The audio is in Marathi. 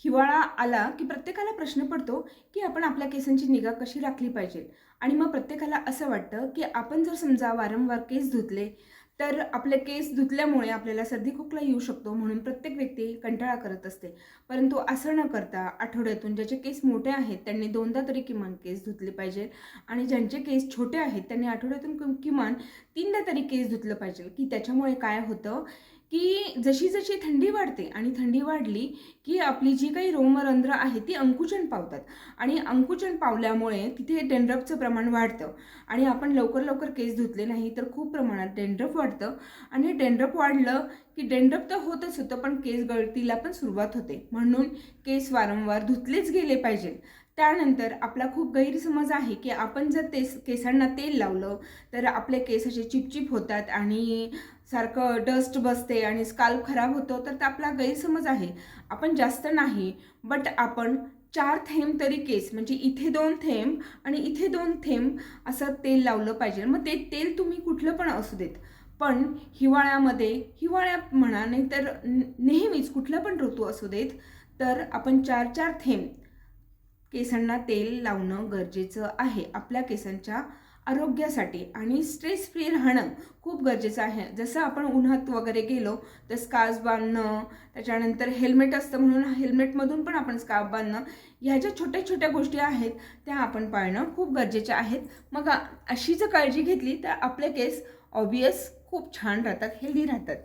हिवाळा आला की प्रत्येकाला प्रश्न पडतो की आपण आपल्या केसांची निगा कशी राखली पाहिजे. आणि मग प्रत्येकाला असं वाटतं की आपण जर समजा वारंवार केस धुतले तर आपले केस धुतल्यामुळे आपल्याला सर्दी खोकला येऊ शकतो, म्हणून प्रत्येक व्यक्ती कंटाळा करत असते. परंतु असं न करता आठवड्यातून ज्याचे केस मोठे आहेत त्यांनी दोनदा तरी किमान केस धुतले पाहिजे, आणि ज्यांचे केस छोटे आहेत त्यांनी आठवड्यातून किमान तीनदा तरी केस धुतलं पाहिजे. की त्याच्यामुळे काय होतं की जशी जशी थंडी वाढते आणि थंडी वाढली की आपली जी काही रोमरंध्र आहे ती अंकुचन पावतात, आणि अंकुचन पावल्यामुळे तिथे डेंड्रफचं प्रमाण वाढतं. आणि आपण लवकर लवकर केस धुतले नाही तर खूप प्रमाणात डेंड्रफ वाढतं, आणि डेंड्रफ वाढलं की डेंड्रफ तर होतच होतं पण केस गळतीला पण सुरुवात होते. म्हणून केस वारंवार धुतलेच गेले पाहिजे. त्यानंतर आपला खूप गैरसमज आहे की आपण जर केसांना तेल लावलं तर आपले केस असे चिपचिप होतात आणि सारखं डस्ट बसते आणि स्काल्प खराब होतो. तर आपला गैरसमज आहे. आपण जास्त नाही, बट आपण 4 थेंब तरी केस, म्हणजे इथे 2 थेंब आणि इथे 2 थेंब असं तेल लावलं पाहिजे. मग ते तेल तुम्ही कुठलं पण असू देत, पण हिवाळ्यात म्हणा, नाही तर नेहमीच कुठला पण ऋतू असू देत, तर आपण 4 4 थेंब केसांना तेल लावणं गरजेचं आहे आपल्या केसांच्या आरोग्यासाठी. आणि स्ट्रेस फ्री राहणं खूप गरजेचं आहे. जसं आपण उन्हात वगैरे गेलो तर स्कार्फ बांधणं, त्याच्यानंतर हेल्मेट असतं म्हणून हेल्मेटमधून पण आपण स्कार्फ बांधणं, ह्या ज्या छोट्या छोट्या गोष्टी आहेत त्या आपण पाळणं खूप गरजेच्या आहेत. मग अशी जर काळजी घेतली तर आपले केस ऑब्वियस खूप छान राहतात, हेल्दी राहतात.